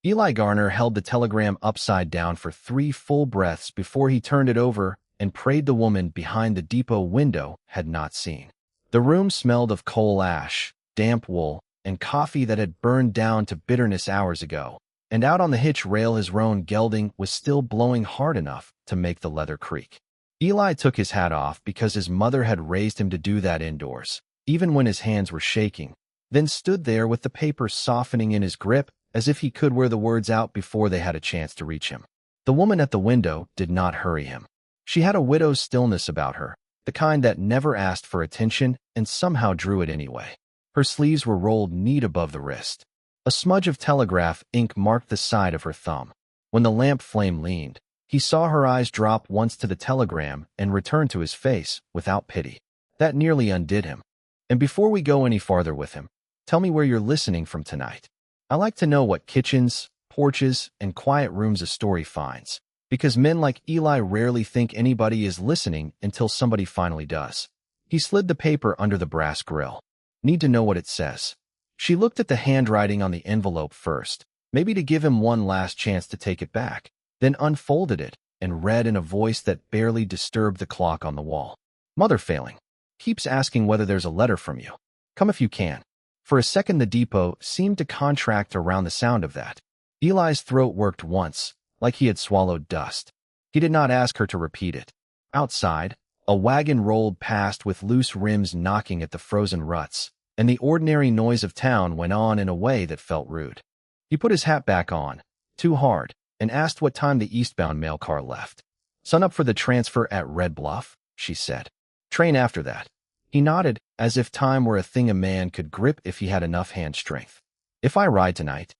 Eli Garner held the telegram upside down for 3 full breaths before he turned it over and prayed the woman behind the depot window had not seen. The room smelled of coal ash, damp wool, and coffee that had burned down to bitterness hours ago, and out on the hitch rail his roan gelding was still blowing hard enough to make the leather creak. Eli took his hat off because his mother had raised him to do that indoors, even when his hands were shaking, then stood there with the paper softening in his grip as if he could wear the words out before they had a chance to reach him. The woman at the window did not hurry him. She had a widow's stillness about her, the kind that never asked for attention and somehow drew it anyway. Her sleeves were rolled neat above the wrist. A smudge of telegraph ink marked the side of her thumb. When the lamp flame leaned, he saw her eyes drop once to the telegram and return to his face without pity. That nearly undid him. And before we go any farther with him, tell me where you're listening from tonight. I like to know what kitchens, porches, and quiet rooms a story finds, because men like Eli rarely think anybody is listening until somebody finally does. He slid the paper under the brass grill. Need to know what it says. She looked at the handwriting on the envelope first, maybe to give him one last chance to take it back, then unfolded it and read in a voice that barely disturbed the clock on the wall. Mother failing. Keeps asking whether there's a letter from you. Come if you can. For a second the depot seemed to contract around the sound of that. Eli's throat worked once, like he had swallowed dust. He did not ask her to repeat it. Outside, a wagon rolled past with loose rims knocking at the frozen ruts, and the ordinary noise of town went on in a way that felt rude. He put his hat back on, too hard, and asked what time the eastbound mail car left. "Sun up for the transfer at Red Bluff," she said. "Train after that." He nodded, as if time were a thing a man could grip if he had enough hand strength. "If I ride tonight,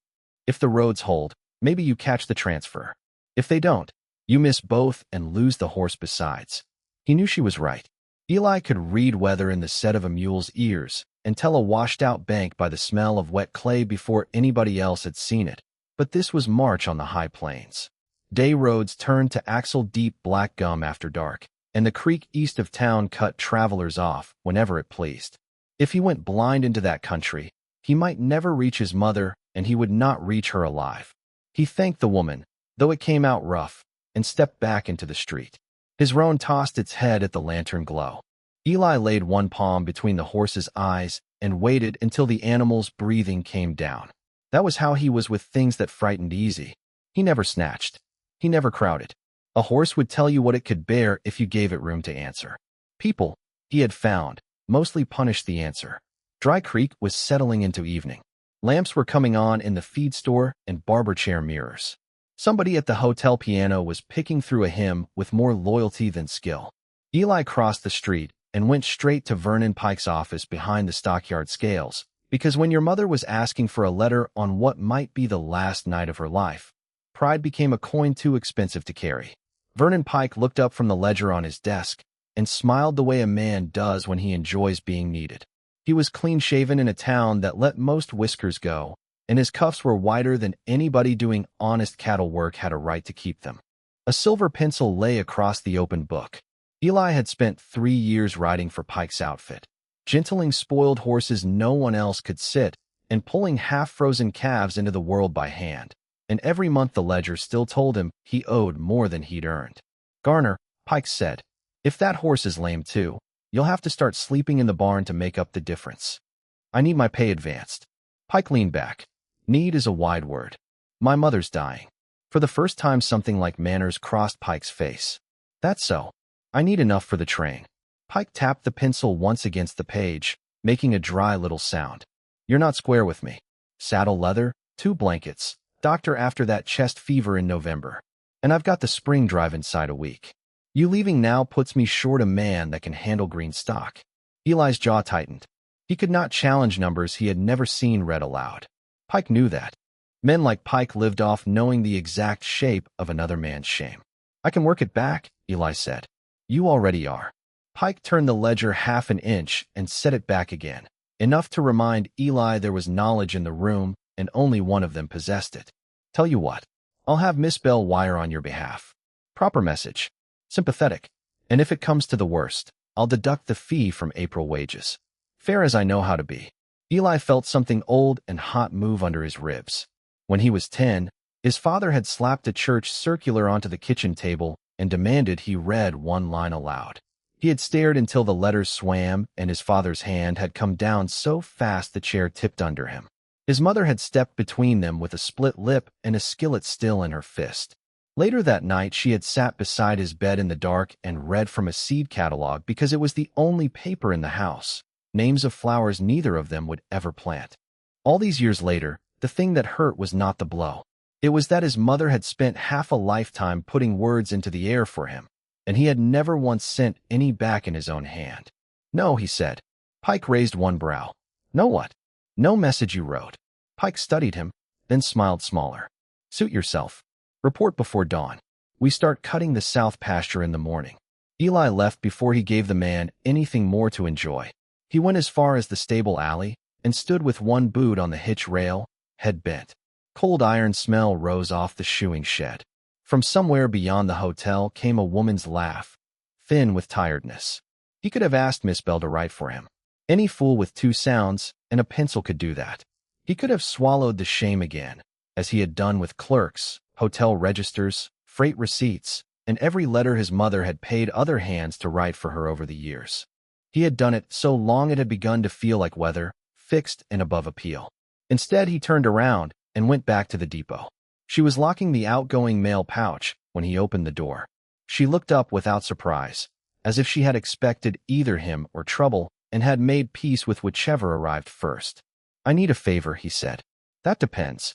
if the roads hold, maybe you catch the transfer. If they don't, you miss both and lose the horse besides." He knew she was right. Eli could read weather in the set of a mule's ears and tell a washed-out bank by the smell of wet clay before anybody else had seen it. But this was March on the high plains. Day roads turned to axle-deep black gum after dark, and the creek east of town cut travelers off whenever it pleased. If he went blind into that country, he might never reach his mother, and he would not reach her alive. He thanked the woman, though it came out rough, and stepped back into the street. His roan tossed its head at the lantern glow. Eli laid one palm between the horse's eyes and waited until the animal's breathing came down. That was how he was with things that frightened easy. He never snatched. He never crowded. A horse would tell you what it could bear if you gave it room to answer. People, he had found, mostly punished the answer. Dry Creek was settling into evening. Lamps were coming on in the feed store and barber chair mirrors. Somebody at the hotel piano was picking through a hymn with more loyalty than skill. Eli crossed the street and went straight to Vernon Pike's office behind the stockyard scales, because when your mother was asking for a letter on what might be the last night of her life, pride became a coin too expensive to carry. Vernon Pike looked up from the ledger on his desk and smiled the way a man does when he enjoys being needed. He was clean-shaven in a town that let most whiskers go, and his cuffs were wider than anybody doing honest cattle work had a right to keep them. A silver pencil lay across the open book. Eli had spent 3 years riding for Pike's outfit, gentling spoiled horses no one else could sit, and pulling half-frozen calves into the world by hand. And every month the ledger still told him he owed more than he'd earned. "Garner," Pike said, "if that horse is lame too, you'll have to start sleeping in the barn to make up the difference. I need my pay advanced." Pike leaned back. Need is a wide word. My mother's dying. For the first time something like manners crossed Pike's face. "That's so. I need enough for the train." Pike tapped the pencil once against the page, making a dry little sound. "You're not square with me. Saddle leather, 2 blankets, doctor after that chest fever in November. And I've got the spring drive inside a week. You leaving now puts me short a man that can handle green stock." Eli's jaw tightened. He could not challenge numbers he had never seen read aloud. Pike knew that. Men like Pike lived off knowing the exact shape of another man's shame. "I can work it back," Eli said. "You already are." Pike turned the ledger half an inch and set it back again, enough to remind Eli there was knowledge in the room and only one of them possessed it. "Tell you what, I'll have Miss Bell wire on your behalf. Proper message. Sympathetic. And if it comes to the worst, I'll deduct the fee from April wages. Fair as I know how to be." Eli felt something old and hot move under his ribs. When he was 10, his father had slapped a church circular onto the kitchen table and demanded he read one line aloud. He had stared until the letters swam and his father's hand had come down so fast the chair tipped under him. His mother had stepped between them with a split lip and a skillet still in her fist. Later that night, she had sat beside his bed in the dark and read from a seed catalog because it was the only paper in the house, names of flowers neither of them would ever plant. All these years later, the thing that hurt was not the blow. It was that his mother had spent half a lifetime putting words into the air for him, and he had never once sent any back in his own hand. No, he said. Pike raised one brow. No what? No message you wrote. Pike studied him, then smiled smaller. Suit yourself. Report before dawn. We start cutting the south pasture in the morning. Eli left before he gave the man anything more to enjoy. He went as far as the stable alley and stood with one boot on the hitch rail, head bent. Cold iron smell rose off the shoeing shed. From somewhere beyond the hotel came a woman's laugh, thin with tiredness. He could have asked Miss Bell to write for him. Any fool with 2 sounds and a pencil could do that. He could have swallowed the shame again, as he had done with clerks, hotel registers, freight receipts, and every letter his mother had paid other hands to write for her over the years. He had done it so long it had begun to feel like weather, fixed and above appeal. Instead, he turned around and went back to the depot. She was locking the outgoing mail pouch when he opened the door. She looked up without surprise, as if she had expected either him or trouble and had made peace with whichever arrived first. I need a favor, he said. That depends.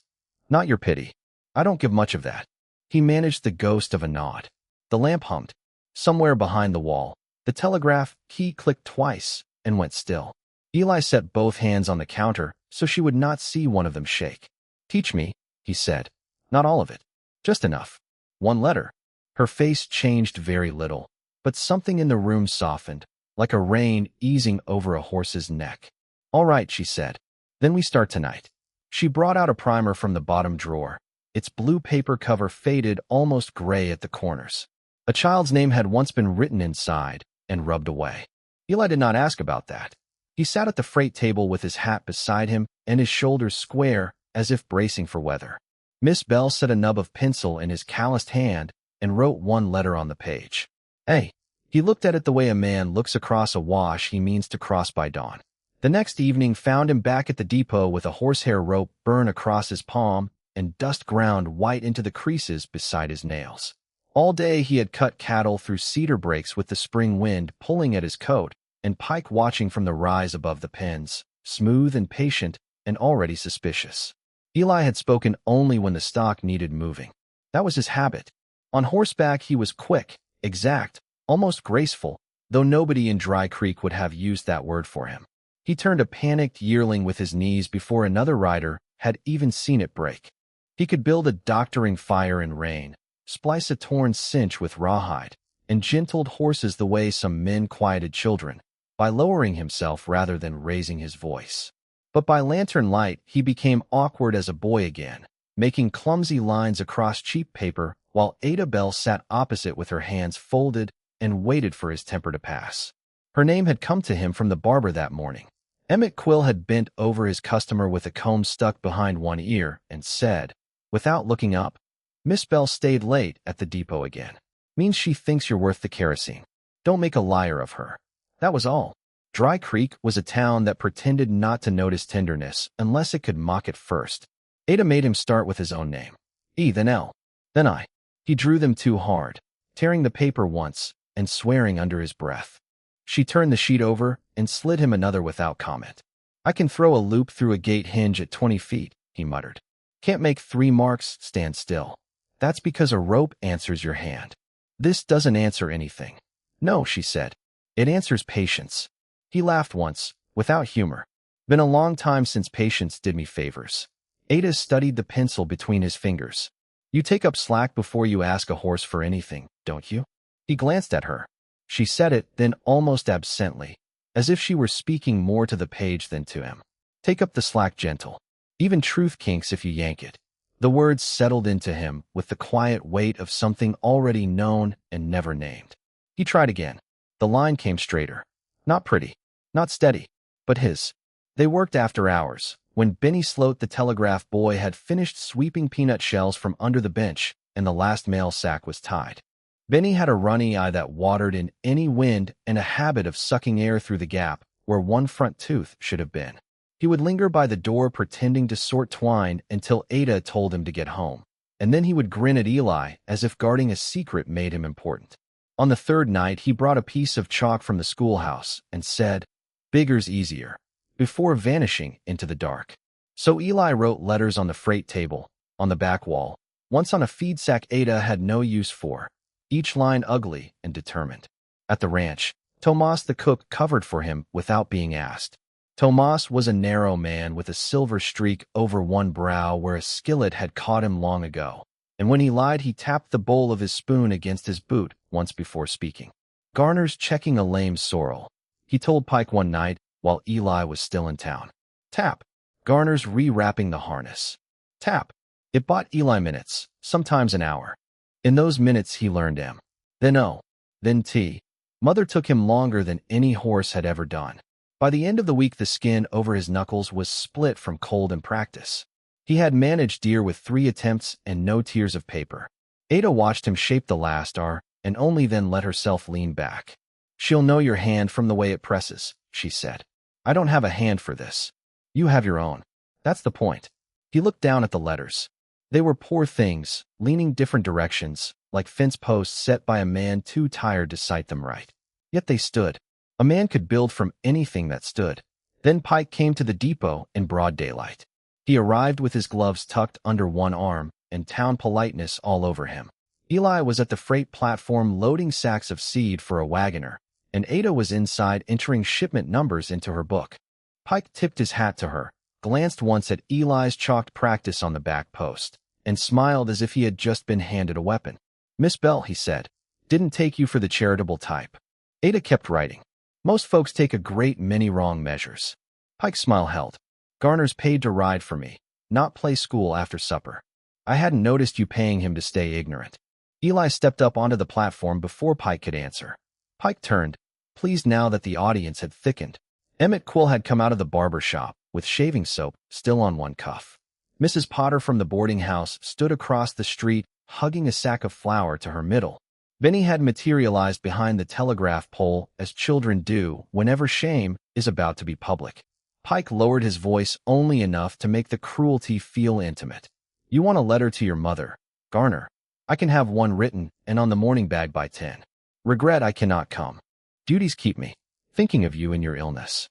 Not your pity. I don't give much of that. He managed the ghost of a nod. The lamp hummed. Somewhere behind the wall, the telegraph key clicked twice and went still. Eli set both hands on the counter so she would not see one of them shake. Teach me, he said. Not all of it. Just enough. 1 letter. Her face changed very little, but something in the room softened, like a rain easing over a horse's neck. All right, she said. Then we start tonight. She brought out a primer from the bottom drawer. Its blue paper cover faded almost gray at the corners. A child's name had once been written inside and rubbed away. Eli did not ask about that. He sat at the freight table with his hat beside him and his shoulders square as if bracing for weather. Miss Bell set a nub of pencil in his calloused hand and wrote 1 letter on the page. Hey. He looked at it the way a man looks across a wash he means to cross by dawn. The next evening found him back at the depot with a horsehair rope burn across his palm and dust ground white into the creases beside his nails. All day he had cut cattle through cedar breaks with the spring wind pulling at his coat, and Pike watching from the rise above the pens, smooth and patient and already suspicious. Eli had spoken only when the stock needed moving. That was his habit. On horseback he was quick, exact, almost graceful, though nobody in Dry Creek would have used that word for him. He turned a panicked yearling with his knees before another rider had even seen it break. He could build a doctoring fire in rain, splice a torn cinch with rawhide, and gentled horses the way some men quieted children, by lowering himself rather than raising his voice. But by lantern light he became awkward as a boy again, making clumsy lines across cheap paper while Ada Bell sat opposite with her hands folded and waited for his temper to pass. Her name had come to him from the barber that morning. Emmett Quill had bent over his customer with a comb stuck behind one ear and said, without looking up, Miss Bell stayed late at the depot again. Means she thinks you're worth the kerosene. Don't make a liar of her. That was all. Dry Creek was a town that pretended not to notice tenderness unless it could mock it first. Ada made him start with his own name. E, then L, then I. He drew them too hard, tearing the paper once and swearing under his breath. She turned the sheet over and slid him another without comment. I can throw a loop through a gate hinge at 20 feet, he muttered. Can't make 3 marks stand still. That's because a rope answers your hand. This doesn't answer anything. No, she said. It answers patience. He laughed once, without humor. Been a long time since patience did me favors. Ada studied the pencil between his fingers. You take up slack before you ask a horse for anything, don't you? He glanced at her. She said it, then almost absently, as if she were speaking more to the page than to him. Take up the slack, gentle. Even truth kinks if you yank it. The words settled into him with the quiet weight of something already known and never named. He tried again. The line came straighter. Not pretty, not steady, but his. They worked after hours, When Benny Sloat the telegraph boy had finished sweeping peanut shells from under the bench and the last mail sack was tied. Benny had a runny eye that watered in any wind and a habit of sucking air through the gap where one front tooth should have been. He would linger by the door pretending to sort twine until Ada told him to get home, and then he would grin at Eli as if guarding a secret made him important. On the third night, he brought a piece of chalk from the schoolhouse and said, "Bigger's easier," before vanishing into the dark. So Eli wrote letters on the freight table, on the back wall, once on a feed sack Ada had no use for, each line ugly and determined. At the ranch, Tomas the cook covered for him without being asked. Tomas was a narrow man with a silver streak over one brow where a skillet had caught him long ago, and when he lied he tapped the bowl of his spoon against his boot once before speaking. "Garner's checking a lame sorrel," he told Pike one night while Eli was still in town. Tap. "Garner's re-wrapping the harness." Tap. It bought Eli minutes, sometimes an hour. In those minutes he learned M, then O, then T. Mother took him longer than any horse had ever done. By the end of the week the skin over his knuckles was split from cold and practice. He had managed deer with 3 attempts and no tears of paper. Ada watched him shape the last R and only then let herself lean back. "She'll know your hand from the way it presses," she said. "I don't have a hand for this. You have your own. That's the point." He looked down at the letters. They were poor things, leaning different directions, like fence posts set by a man too tired to sight them right. Yet they stood. A man could build from anything that stood. Then Pike came to the depot in broad daylight. He arrived with his gloves tucked under one arm and town politeness all over him. Eli was at the freight platform loading sacks of seed for a wagoner, and Ada was inside entering shipment numbers into her book. Pike tipped his hat to her, glanced once at Eli's chalked practice on the back post, and smiled as if he had just been handed a weapon. "Miss Bell," he said, "didn't take you for the charitable type." Ada kept writing. "Most folks take a great many wrong measures." Pike's smile held. "Garner's paid to ride for me, not play school after supper. I hadn't noticed you paying him to stay ignorant." Eli stepped up onto the platform before Pike could answer. Pike turned, pleased now that the audience had thickened. Emmett Quill had come out of the barber shop, with shaving soap still on one cuff. Mrs. Potter from the boarding house stood across the street, hugging a sack of flour to her middle. Benny had materialized behind the telegraph pole, as children do whenever shame is about to be public. Pike lowered his voice only enough to make the cruelty feel intimate. "You want a letter to your mother, Garner? I can have one written and on the morning bag by 10. Regret I cannot come. Duties keep me. Thinking of you in your illness.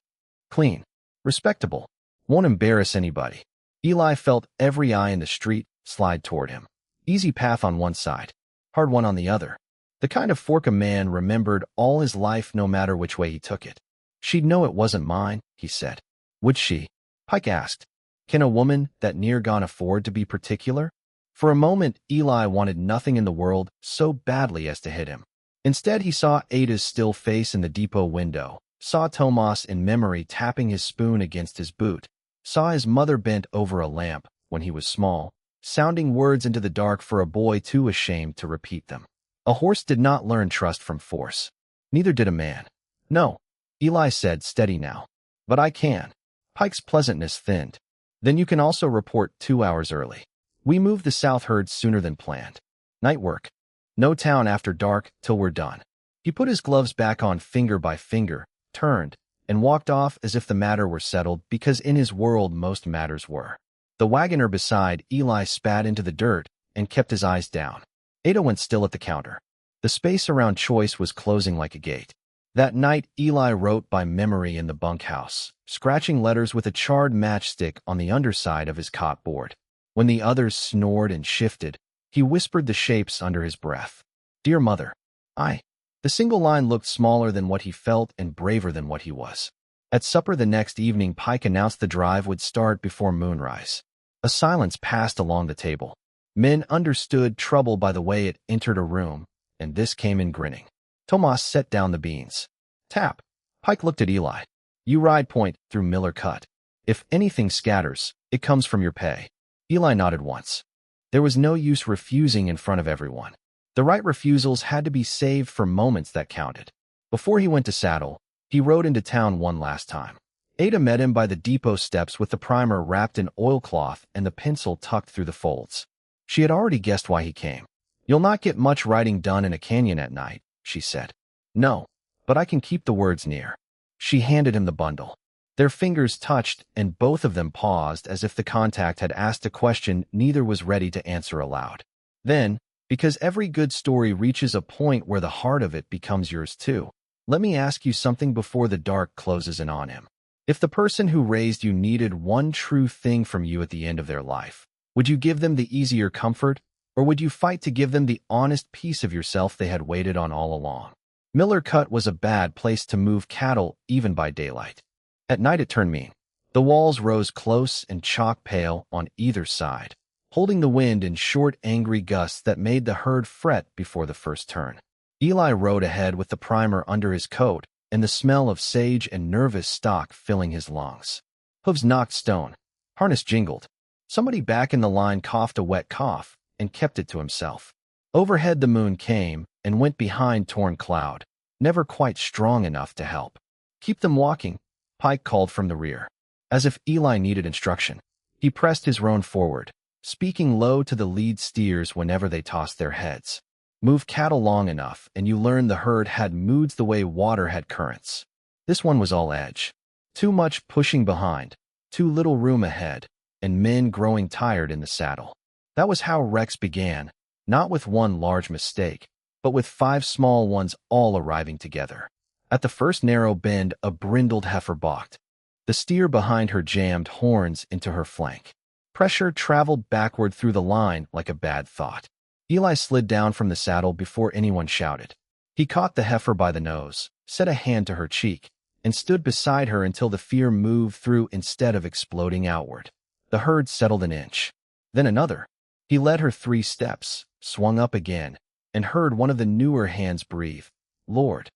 Clean. Respectable. Won't embarrass anybody." Eli felt every eye in the street slide toward him. Easy path on one side, hard one on the other. The kind of fork a man remembered all his life no matter which way he took it. "She'd know it wasn't mine," he said. "Would she?" Pike asked. Can a woman that near gone afford to be particular? For a moment, Eli wanted nothing in the world so badly as to hit him. Instead, he saw Ada's still face in the depot window, saw Tomas in memory tapping his spoon against his boot, saw his mother bent over a lamp when he was small, sounding words into the dark for a boy too ashamed to repeat them. A horse did not learn trust from force. Neither did a man. "No," Eli said, steady now. "But I can." Pike's pleasantness thinned. "Then you can also report 2 hours early. We moved the south herd sooner than planned. Night work. No town after dark till we're done." He put his gloves back on finger by finger, turned, and walked off as if the matter were settled, because in his world most matters were. The wagoner beside Eli spat into the dirt and kept his eyes down. Ada went still at the counter. The space around Choice was closing like a gate. That night, Eli wrote by memory in the bunkhouse, scratching letters with a charred matchstick on the underside of his cot board. When the others snored and shifted, he whispered the shapes under his breath. "Dear Mother, I." The single line looked smaller than what he felt and braver than what he was. At supper the next evening, Pike announced the drive would start before moonrise. A silence passed along the table. Men understood trouble by the way it entered a room, and this came in grinning. Tomas set down the beans. Tap. Pike looked at Eli. "You ride point through Miller Cut. If anything scatters, it comes from your pay." Eli nodded once. There was no use refusing in front of everyone. The right refusals had to be saved for moments that counted. Before he went to saddle, he rode into town one last time. Ada met him by the depot steps with the primer wrapped in oilcloth and the pencil tucked through the folds. She had already guessed why he came. "You'll not get much writing done in a canyon at night," she said. "No, but I can keep the words near." She handed him the bundle. Their fingers touched, and both of them paused as if the contact had asked a question neither was ready to answer aloud. Then, because every good story reaches a point where the heart of it becomes yours too, let me ask you something before the dark closes in on him. If the person who raised you needed one true thing from you at the end of their life, would you give them the easier comfort, or would you fight to give them the honest piece of yourself they had waited on all along? Miller Cut was a bad place to move cattle even by daylight. At night it turned mean. The walls rose close and chalk pale on either side, holding the wind in short, angry gusts that made the herd fret before the first turn. Eli rode ahead with the primer under his coat and the smell of sage and nervous stock filling his lungs. Hooves knocked stone. Harness jingled. Somebody back in the line coughed a wet cough and kept it to himself. Overhead the moon came and went behind torn cloud, never quite strong enough to help. "Keep them walking," Pike called from the rear. As if Eli needed instruction, he pressed his roan forward, speaking low to the lead steers whenever they tossed their heads. "Move cattle long enough, and you learn the herd had moods the way water had currents." This one was all edge. Too much pushing behind, too little room ahead, and men growing tired in the saddle. That was how wrecks began, not with one large mistake, but with 5 small ones all arriving together. At the first narrow bend, a brindled heifer balked. The steer behind her jammed horns into her flank. Pressure traveled backward through the line like a bad thought. Eli slid down from the saddle before anyone shouted. He caught the heifer by the nose, set a hand to her cheek, and stood beside her until the fear moved through instead of exploding outward. The herd settled an inch, then another. He led her 3 steps, swung up again, and heard one of the newer hands breathe, "Lord."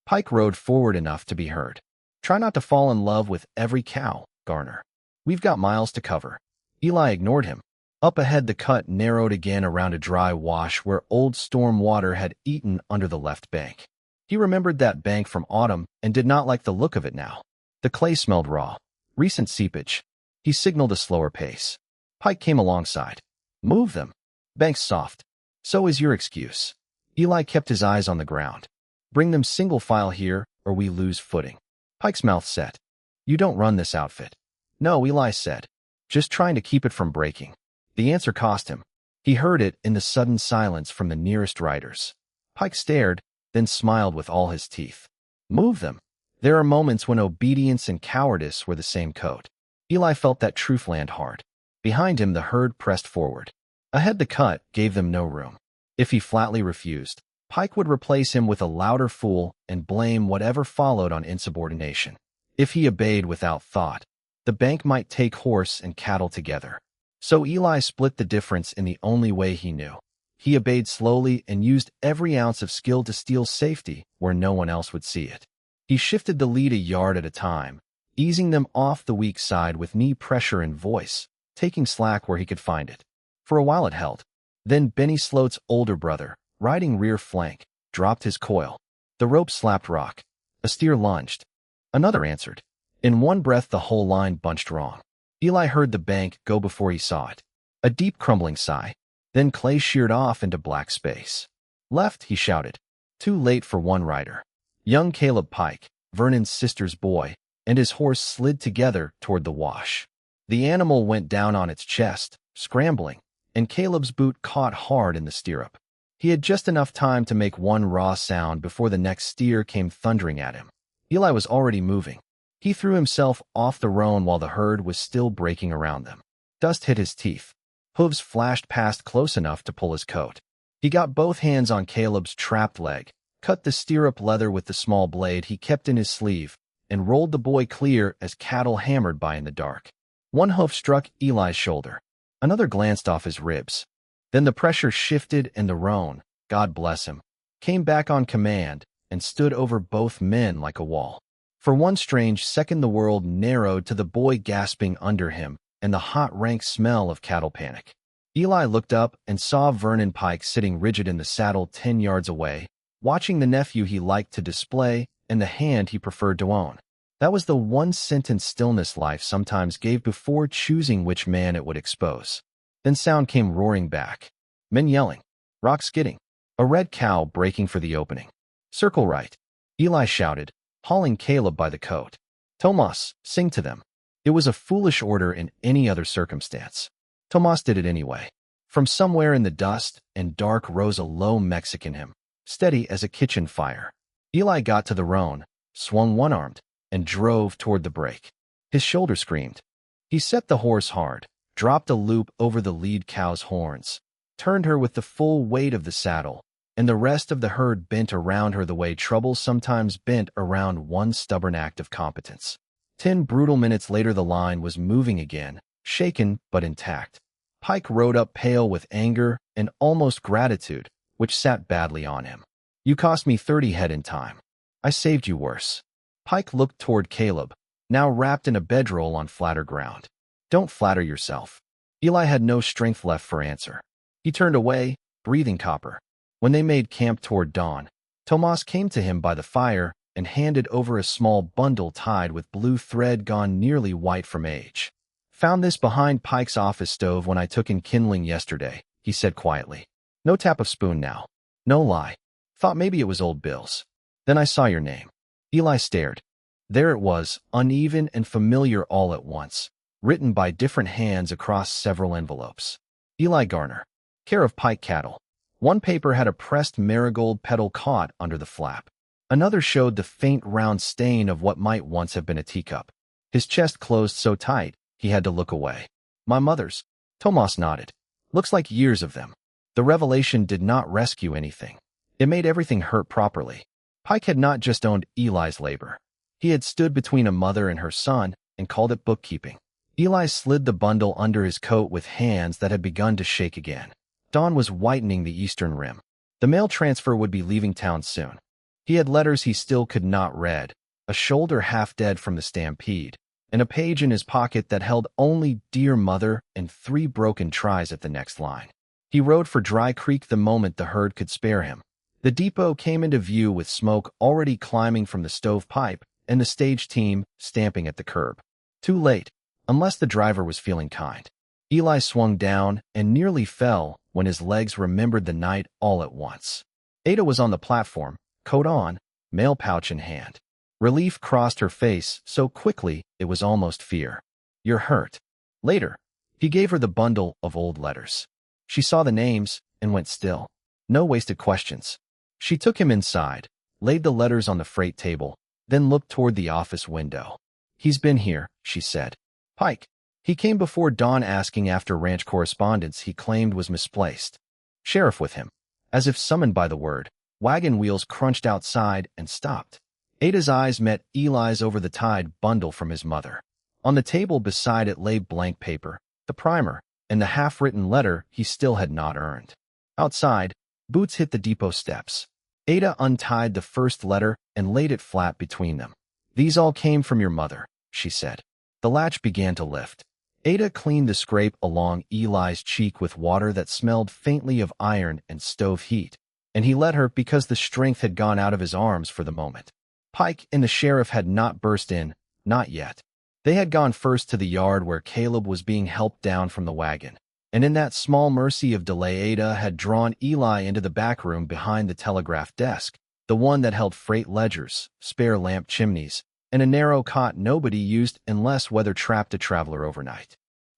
Pike rode forward enough to be heard. "Try not to fall in love with every cow, Garner. We've got miles to cover." Eli ignored him. Up ahead the cut narrowed again around a dry wash where old storm water had eaten under the left bank. He remembered that bank from autumn and did not like the look of it now. The clay smelled raw, recent seepage. He signaled a slower pace. Pike came alongside. "Move them." "Bank's soft." "So is your excuse." Eli kept his eyes on the ground. "Bring them single file here, or we lose footing." Pike's mouth set. "You don't run this outfit." "No," Eli said. "Just trying to keep it from breaking." The answer cost him. He heard it in the sudden silence from the nearest riders. Pike stared, then smiled with all his teeth. "Move them." There are moments when obedience and cowardice were the same coat. Eli felt that truth land hard. Behind him the herd pressed forward. Ahead the cut gave them no room. If he flatly refused, Pike would replace him with a louder fool and blame whatever followed on insubordination. If he obeyed without thought, the bank might take horse and cattle together. So Eli split the difference in the only way he knew. He obeyed slowly and used every ounce of skill to steal safety where no one else would see it. He shifted the lead a yard at a time, easing them off the weak side with knee pressure and voice, taking slack where he could find it. For a while it held. Then Benny Sloat's older brother, riding rear flank, dropped his coil. The rope slapped rock. A steer lunged. Another answered. In one breath the whole line bunched wrong. Eli heard the bank go before he saw it. A deep crumbling sigh. Then clay sheared off into black space. "Left," he shouted. Too late for one rider. Young Caleb Pike, Vernon's sister's boy, and his horse slid together toward the wash. The animal went down on its chest, scrambling, and Caleb's boot caught hard in the stirrup. He had just enough time to make one raw sound before the next steer came thundering at him. Eli was already moving. He threw himself off the roan while the herd was still breaking around them. Dust hit his teeth. Hooves flashed past close enough to pull his coat. He got both hands on Caleb's trapped leg, cut the stirrup leather with the small blade he kept in his sleeve, and rolled the boy clear as cattle hammered by in the dark. One hoof struck Eli's shoulder. Another glanced off his ribs. Then the pressure shifted and the roan, God bless him, came back on command and stood over both men like a wall. For one strange second the world narrowed to the boy gasping under him and the hot rank smell of cattle panic. Eli looked up and saw Vernon Pike sitting rigid in the saddle 10 yards away, watching the nephew he liked to display and the hand he preferred to own. That was the one-sentence stillness life sometimes gave before choosing which man it would expose. Then sound came roaring back. Men yelling. Rock skidding. A red cow breaking for the opening. Circle right. Eli shouted, hauling Caleb by the coat. Tomas, sing to them. It was a foolish order in any other circumstance. Tomas did it anyway. From somewhere in the dust and dark rose a low Mexican hymn, steady as a kitchen fire. Eli got to the roan, swung one-armed, and drove toward the brake. His shoulder screamed. He set the horse hard, dropped a loop over the lead cow's horns, turned her with the full weight of the saddle, and the rest of the herd bent around her the way trouble sometimes bent around one stubborn act of competence. 10 brutal minutes later the line was moving again, shaken but intact. Pike rode up pale with anger and almost gratitude, which sat badly on him. You cost me 30 head in time. I saved you worse. Pike looked toward Caleb, now wrapped in a bedroll on flatter ground. Don't flatter yourself. Eli had no strength left for answer. He turned away, breathing copper. When they made camp toward dawn, Tomas came to him by the fire and handed over a small bundle tied with blue thread gone nearly white from age. Found this behind Pike's office stove when I took in kindling yesterday, he said quietly. No tap of spoon now. No lie. Thought maybe it was old Bill's. Then I saw your name. Eli stared. There it was, uneven and familiar all at once, written by different hands across several envelopes. Eli Garner. Care of Pike Cattle. One paper had a pressed marigold petal caught under the flap. Another showed the faint round stain of what might once have been a teacup. His chest closed so tight, he had to look away. My mother's. Tomas nodded. Looks like years of them. The revelation did not rescue anything. It made everything hurt properly. Pike had not just owned Eli's labor. He had stood between a mother and her son and called it bookkeeping. Eli slid the bundle under his coat with hands that had begun to shake again. Dawn was whitening the eastern rim. The mail transfer would be leaving town soon. He had letters he still could not read, a shoulder half dead from the stampede, and a page in his pocket that held only Dear Mother and 3 broken tries at the next line. He rode for Dry Creek the moment the herd could spare him. The depot came into view with smoke already climbing from the stovepipe and the stage team stamping at the curb. Too late, unless the driver was feeling kind. Eli swung down and nearly fell when his legs remembered the night all at once. Ada was on the platform, coat on, mail pouch in hand. Relief crossed her face so quickly it was almost fear. You're hurt. Later, he gave her the bundle of old letters. She saw the names and went still. No wasted questions. She took him inside, laid the letters on the freight table, then looked toward the office window. He's been here, she said. Pike. He came before dawn asking after ranch correspondence he claimed was misplaced. Sheriff with him. As if summoned by the word, wagon wheels crunched outside and stopped. Ada's eyes met Eli's over the tied bundle from his mother. On the table beside it lay blank paper, the primer, and the half-written letter he still had not earned. Outside, boots hit the depot steps. Ada untied the first letter and laid it flat between them. These all came from your mother, she said. The latch began to lift. Ada cleaned the scrape along Eli's cheek with water that smelled faintly of iron and stove heat, and he let her because the strength had gone out of his arms for the moment. Pike and the sheriff had not burst in, not yet. They had gone first to the yard where Caleb was being helped down from the wagon, and in that small mercy of delay Ada had drawn Eli into the back room behind the telegraph desk, the one that held freight ledgers, spare lamp chimneys, and a narrow cot nobody used unless weather-trapped a traveler overnight.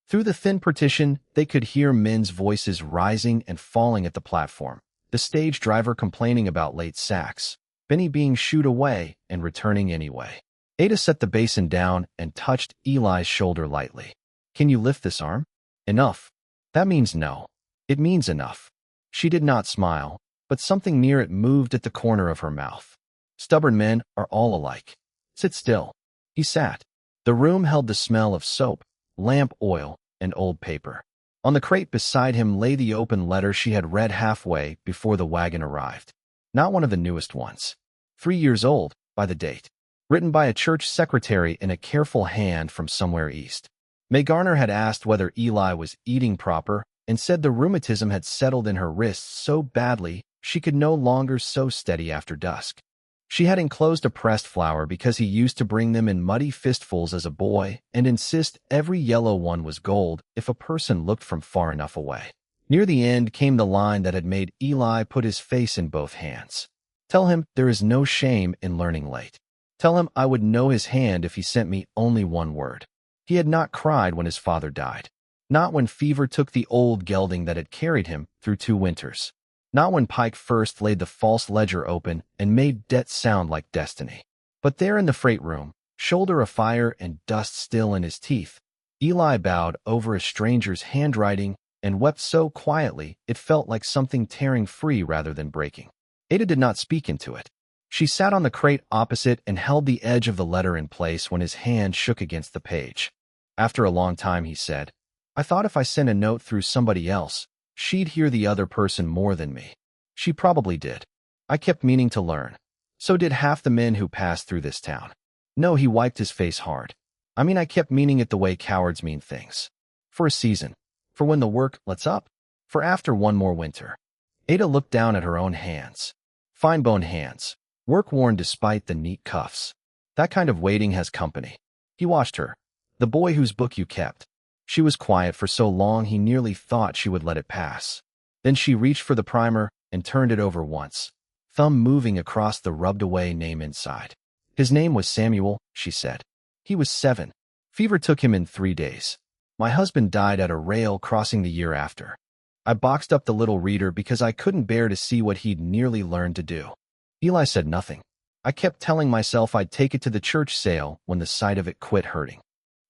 Through the thin partition, they could hear men's voices rising and falling at the platform, the stage driver complaining about late sacks, Benny being shooed away and returning anyway. Ada set the basin down and touched Eli's shoulder lightly. Can you lift this arm? Enough. That means no. It means enough. She did not smile, but something near it moved at the corner of her mouth. Stubborn men are all alike. Sit still. He sat. The room held the smell of soap, lamp oil, and old paper. On the crate beside him lay the open letter she had read halfway before the wagon arrived. Not one of the newest ones. 3 years old, by the date. Written by a church secretary in a careful hand from somewhere east. May Garner had asked whether Eli was eating proper and said the rheumatism had settled in her wrists so badly she could no longer sew steady after dusk. She had enclosed a pressed flower because he used to bring them in muddy fistfuls as a boy and insist every yellow one was gold if a person looked from far enough away. Near the end came the line that had made Eli put his face in both hands. Tell him there is no shame in learning late. Tell him I would know his hand if he sent me only one word. He had not cried when his father died. Not when fever took the old gelding that had carried him through 2 winters. Not when Pike first laid the false ledger open and made debt sound like destiny. But there in the freight room, shoulder afire and dust still in his teeth, Eli bowed over a stranger's handwriting and wept so quietly it felt like something tearing free rather than breaking. Ada did not speak into it. She sat on the crate opposite and held the edge of the letter in place when his hand shook against the page. After a long time he said, I thought if I sent a note through somebody else, she'd hear the other person more than me. She probably did. I kept meaning to learn. So did half the men who passed through this town. No, he wiped his face hard. I mean, I kept meaning it the way cowards mean things. For a season. For when the work lets up. For after one more winter. Ada looked down at her own hands. Fine-boned hands. Work-worn despite the neat cuffs. That kind of waiting has company. He watched her. The boy whose book you kept. She was quiet for so long he nearly thought she would let it pass. Then she reached for the primer and turned it over once, thumb moving across the rubbed-away name inside. His name was Samuel, she said. He was 7. Fever took him in 3 days. My husband died at a rail crossing the year after. I boxed up the little reader because I couldn't bear to see what he'd nearly learned to do. Eli said nothing. I kept telling myself I'd take it to the church sale when the sight of it quit hurting.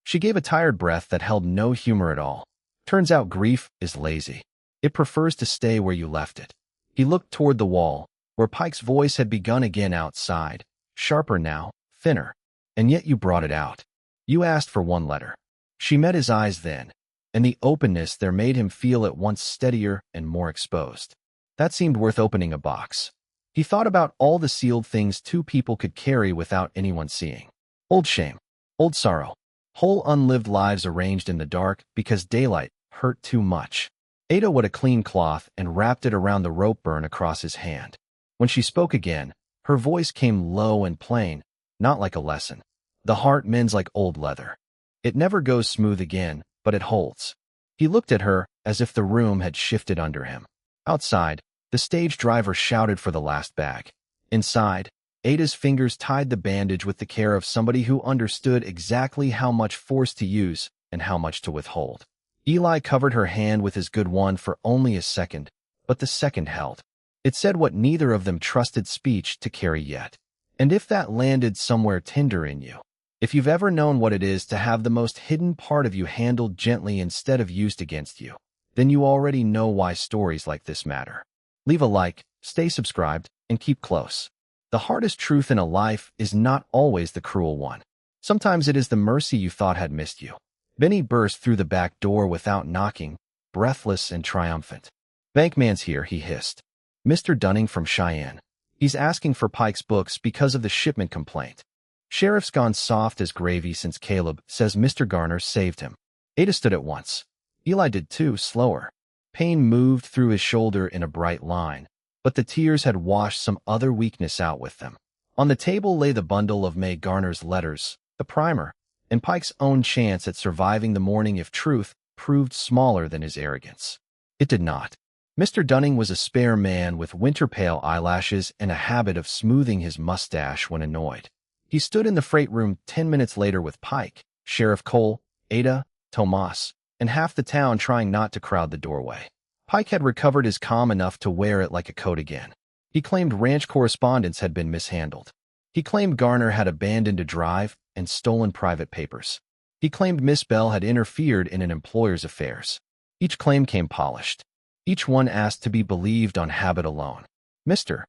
She gave a tired breath that held no humor at all. Turns out grief is lazy. It prefers to stay where you left it. He looked toward the wall, where Pike's voice had begun again outside, sharper now, thinner. And yet you brought it out. You asked for one letter. She met his eyes then, and the openness there made him feel at once steadier and more exposed. That seemed worth opening a box. He thought about all the sealed things 2 people could carry without anyone seeing. Old shame, old sorrow, whole unlived lives arranged in the dark because daylight hurt too much. Ada wet a clean cloth and wrapped it around the rope burn across his hand. When she spoke again, her voice came low and plain, not like a lesson. The heart mends like old leather. It never goes smooth again, but it holds. He looked at her as if the room had shifted under him. Outside, the stage driver shouted for the last bag. Inside, Ada's fingers tied the bandage with the care of somebody who understood exactly how much force to use and how much to withhold. Eli covered her hand with his good one for only a second, but the second held. It said what neither of them trusted speech to carry yet. And if that landed somewhere tender in you, if you've ever known what it is to have the most hidden part of you handled gently instead of used against you, then you already know why stories like this matter. Leave a like, stay subscribed, and keep close. The hardest truth in a life is not always the cruel one. Sometimes it is the mercy you thought had missed you. Benny burst through the back door without knocking, breathless and triumphant. Bankman's here, he hissed. Mr. Dunning from Cheyenne. He's asking for Pike's books because of the shipment complaint. Sheriff's gone soft as gravy since Caleb says Mr. Garner saved him. Ada stood at once. Eli did too, slower. Pain moved through his shoulder in a bright line, but the tears had washed some other weakness out with them. On the table lay the bundle of May Garner's letters, the primer, and Pike's own chance at surviving the morning if truth proved smaller than his arrogance. It did not. Mr. Dunning was a spare man with winter-pale eyelashes and a habit of smoothing his mustache when annoyed. He stood in the freight room 10 minutes later with Pike, Sheriff Cole, Ada, Tomas, and half the town trying not to crowd the doorway. Pike had recovered his calm enough to wear it like a coat again. He claimed ranch correspondence had been mishandled. He claimed Garner had abandoned a drive and stolen private papers. He claimed Miss Bell had interfered in an employer's affairs. Each claim came polished. Each one asked to be believed on habit alone. Mr.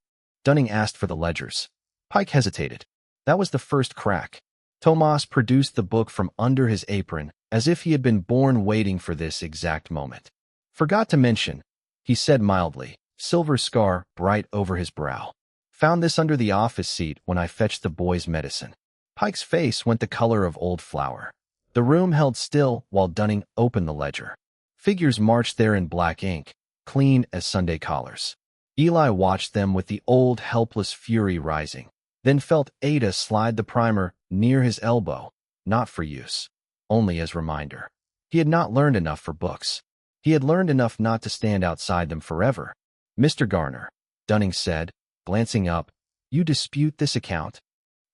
Dunning asked for the ledgers. Pike hesitated. That was the first crack. Tomas produced the book from under his apron, as if he had been born waiting for this exact moment. Forgot to mention, he said mildly, silver scar bright over his brow. Found this under the office seat when I fetched the boy's medicine. Pike's face went the color of old flour. The room held still while Dunning opened the ledger. Figures marched there in black ink, clean as Sunday collars. Eli watched them with the old helpless fury rising. then felt Ada slide the primer near his elbow, not for use, only as reminder. He had not learned enough for books. He had learned enough not to stand outside them forever. "Mr. Garner," Dunning said, glancing up, "you dispute this account?"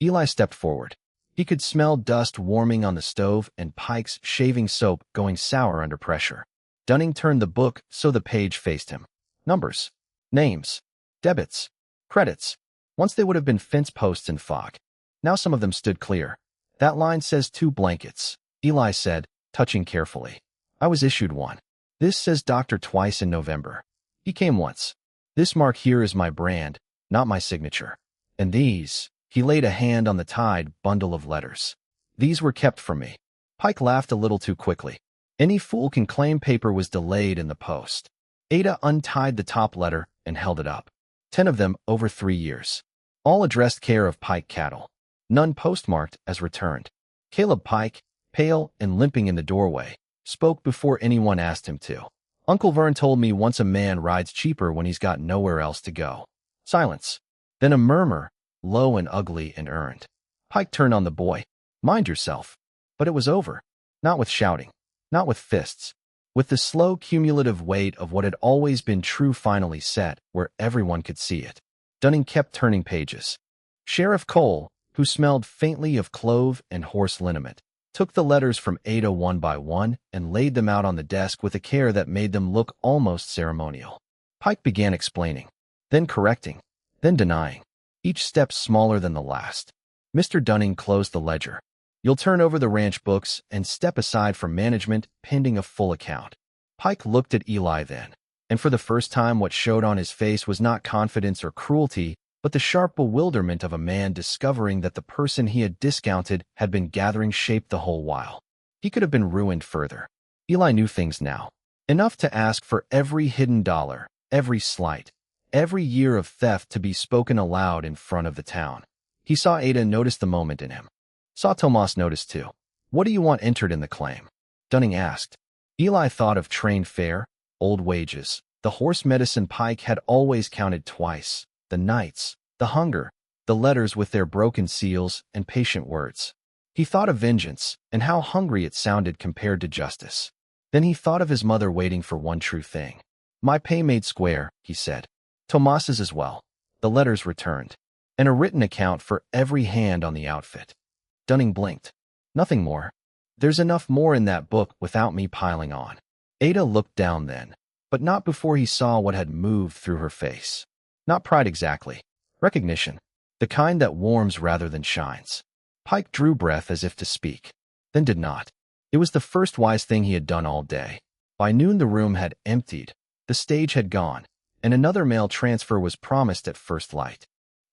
Eli stepped forward. He could smell dust warming on the stove and Pike's shaving soap going sour under pressure. Dunning turned the book so the page faced him. Numbers, names, debits, credits. Once they would have been fence posts in fog. Now some of them stood clear. "That line says 2 blankets," Eli said, touching carefully. "I was issued one. This says doctor twice in November. He came once. This mark here is my brand, not my signature. And these," he laid a hand on the tied bundle of letters. "These were kept from me." Pike laughed a little too quickly. Any fool can claim paper was delayed in the post. Ada untied the top letter and held it up. 10 of them over 3 years. All addressed care of Pike Cattle. None postmarked as returned. Caleb Pike, pale and limping in the doorway, spoke before anyone asked him to. "Uncle Vern told me once a man rides cheaper when he's got nowhere else to go." Silence. Then a murmur, low and ugly and earned. Pike turned on the boy. "Mind yourself." But it was over. Not with shouting. Not with fists. With the slow cumulative weight of what had always been true finally set, where everyone could see it. Dunning kept turning pages. Sheriff Cole, who smelled faintly of clove and horse liniment, took the letters from Ada one by one and laid them out on the desk with a care that made them look almost ceremonial. Pike began explaining, then correcting, then denying, each step smaller than the last. Mr. Dunning closed the ledger. "You'll turn over the ranch books and step aside from management pending a full account." Pike looked at Eli then, and for the first time what showed on his face was not confidence or cruelty, but the sharp bewilderment of a man discovering that the person he had discounted had been gathering shape the whole while. He could have been ruined further. Eli knew things now. Enough to ask for every hidden dollar, every slight, every year of theft to be spoken aloud in front of the town. He saw Ada notice the moment in him. Saw Tomas notice too. "What do you want entered in the claim?" Dunning asked. Eli thought of train fare, old wages, the horse medicine Pike had always counted twice, the nights, the hunger, the letters with their broken seals and patient words. He thought of vengeance and how hungry it sounded compared to justice. Then he thought of his mother waiting for one true thing. "My pay made square," he said. "Tomas's as well." The letters returned. And a written account for every hand on the outfit. Dunning blinked. "Nothing more. There's enough more in that book without me piling on." Ada looked down then, but not before he saw what had moved through her face. Not pride exactly. Recognition. The kind that warms rather than shines. Pike drew breath as if to speak, then did not. It was the first wise thing he had done all day. By noon the room had emptied, the stage had gone, and another mail transfer was promised at first light.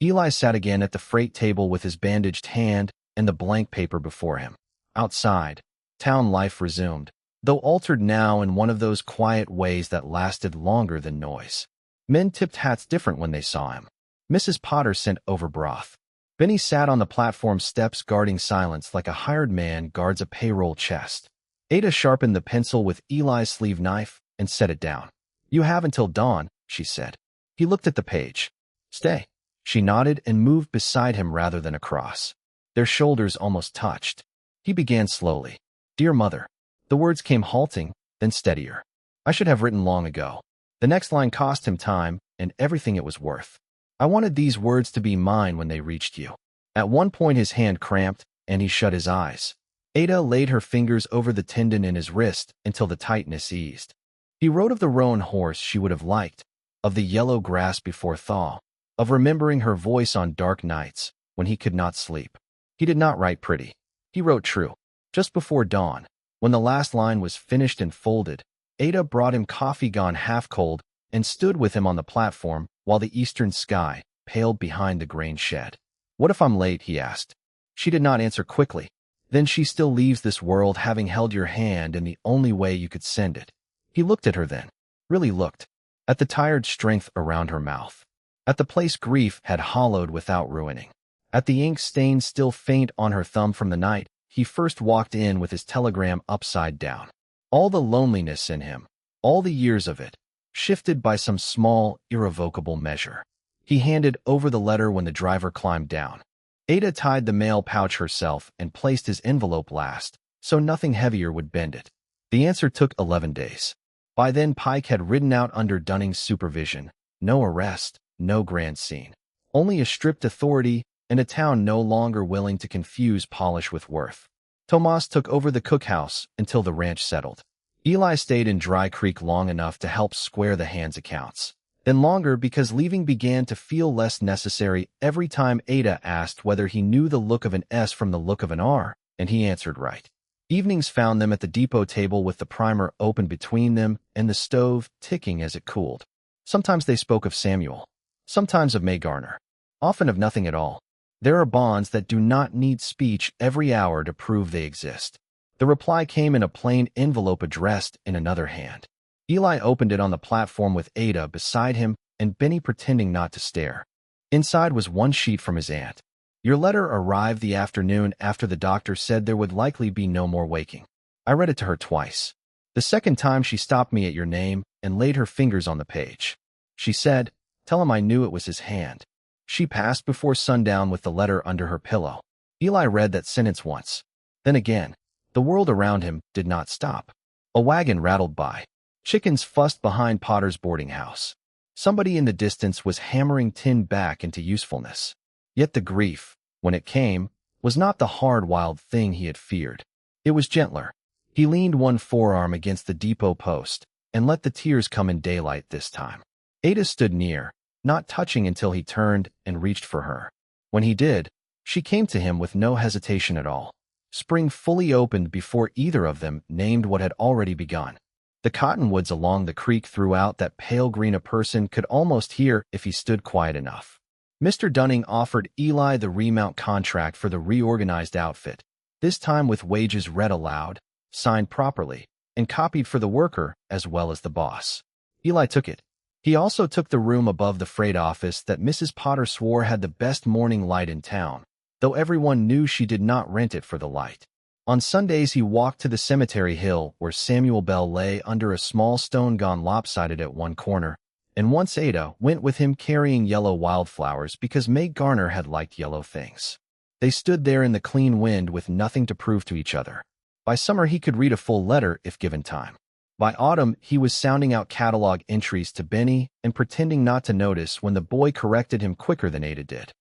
Eli sat again at the freight table with his bandaged hand and the blank paper before him. Outside, town life resumed, though altered now in one of those quiet ways that lasted longer than noise. Men tipped hats different when they saw him. Mrs. Potter sent over broth. Benny sat on the platform steps guarding silence like a hired man guards a payroll chest. Ada sharpened the pencil with Eli's sleeve knife and set it down. "You have until dawn," she said. He looked at the page. "Stay." She nodded and moved beside him rather than across. Their shoulders almost touched. He began slowly. "Dear Mother." The words came halting, then steadier. "I should have written long ago." The next line cost him time and everything it was worth. "I wanted these words to be mine when they reached you." At one point his hand cramped, and he shut his eyes. Ada laid her fingers over the tendon in his wrist until the tightness eased. He wrote of the roan horse she would have liked, of the yellow grass before thaw, of remembering her voice on dark nights when he could not sleep. He did not write pretty. He wrote true. Just before dawn, when the last line was finished and folded, Ada brought him coffee gone half cold and stood with him on the platform while the eastern sky paled behind the grain shed. "What if I'm late?" he asked. She did not answer quickly. "Then she still leaves this world having held your hand in the only way you could send it." He looked at her then, really looked, at the tired strength around her mouth, at the place grief had hollowed without ruining, at the ink stain still faint on her thumb from the night he first walked in with his telegram upside down. All the loneliness in him, all the years of it, shifted by some small, irrevocable measure. He handed over the letter when the driver climbed down. Ada tied the mail pouch herself and placed his envelope last, so nothing heavier would bend it. The answer took 11 days. By then, Pike had ridden out under Dunning's supervision. No arrest, no grand scene. Only a strict authority and a town no longer willing to confuse polish with worth. Tomas took over the cookhouse until the ranch settled. Eli stayed in Dry Creek long enough to help square the hands' accounts. Then longer because leaving began to feel less necessary every time Ada asked whether he knew the look of an S from the look of an R, and he answered right. Evenings found them at the depot table with the primer open between them and the stove ticking as it cooled. Sometimes they spoke of Samuel, sometimes of May Garner, often of nothing at all. There are bonds that do not need speech every hour to prove they exist. The reply came in a plain envelope addressed in another hand. Eli opened it on the platform with Ada beside him and Benny pretending not to stare. Inside was one sheet from his aunt. Your letter arrived the afternoon after the doctor said there would likely be no more waking. I read it to her twice. The second time she stopped me at your name and laid her fingers on the page. She said, "Tell him I knew it was his hand." She passed before sundown with the letter under her pillow. Eli read that sentence once. Then again. The world around him did not stop. A wagon rattled by. Chickens fussed behind Potter's boarding house. Somebody in the distance was hammering tin back into usefulness. Yet the grief, when it came, was not the hard, wild thing he had feared. It was gentler. He leaned one forearm against the depot post and let the tears come in daylight this time. Ada stood near, not touching until he turned and reached for her. When he did, she came to him with no hesitation at all. Spring fully opened before either of them named what had already begun. The cottonwoods along the creek threw out that pale green a person could almost hear if he stood quiet enough. Mr. Dunning offered Eli the remount contract for the reorganized outfit, this time with wages read aloud, signed properly, and copied for the worker as well as the boss. Eli took it. He also took the room above the freight office that Mrs. Potter swore had the best morning light in town, though everyone knew she did not rent it for the light. On Sundays he walked to the cemetery hill where Samuel Bell lay under a small stone gone lopsided at one corner, and once Ada went with him carrying yellow wildflowers because May Garner had liked yellow things. They stood there in the clean wind with nothing to prove to each other. By summer he could read a full letter if given time. By autumn he was sounding out catalog entries to Benny and pretending not to notice when the boy corrected him quicker than Ada did.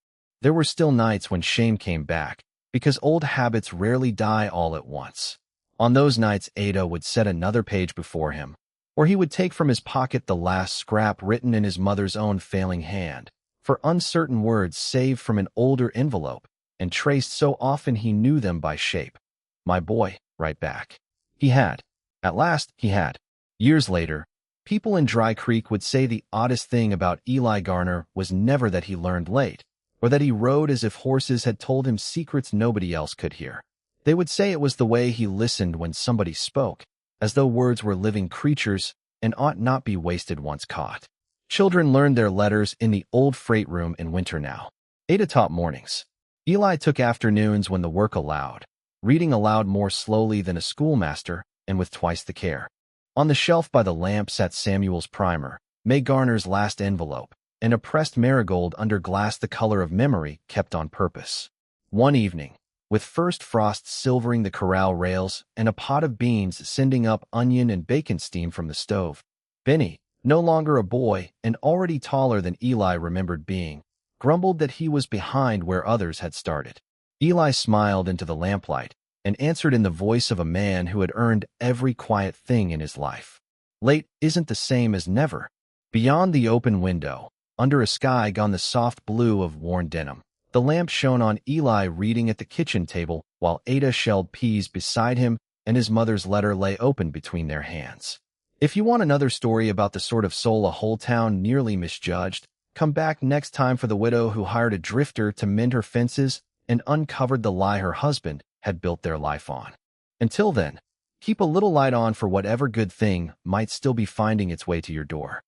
There were still nights when shame came back, because old habits rarely die all at once. On those nights Ada would set another page before him, or he would take from his pocket the last scrap written in his mother's own failing hand, for uncertain words saved from an older envelope, and traced so often he knew them by shape. My boy, right back. He had. At last, he had. Years later, people in Dry Creek would say the oddest thing about Eli Garner was never that he learned late, or that he rode as if horses had told him secrets nobody else could hear. They would say it was the way he listened when somebody spoke, as though words were living creatures and ought not be wasted once caught. Children learned their letters in the old freight room in winter now. Ada taught mornings. Eli took afternoons when the work allowed, reading aloud more slowly than a schoolmaster and with twice the care. On the shelf by the lamp sat Samuel's primer, May Garner's last envelope, and a pressed marigold under glass the color of memory kept on purpose. One evening, with first frost silvering the corral rails and a pot of beans sending up onion and bacon steam from the stove, Benny, no longer a boy and already taller than Eli remembered being, grumbled that he was behind where others had started. Eli smiled into the lamplight and answered in the voice of a man who had earned every quiet thing in his life. Late isn't the same as never. Beyond the open window, under a sky gone the soft blue of worn denim, the lamp shone on Eli reading at the kitchen table while Ada shelled peas beside him and his mother's letter lay open between their hands. If you want another story about the sort of soul a whole town nearly misjudged, come back next time for the widow who hired a drifter to mend her fences and uncovered the lie her husband had built their life on. Until then, keep a little light on for whatever good thing might still be finding its way to your door.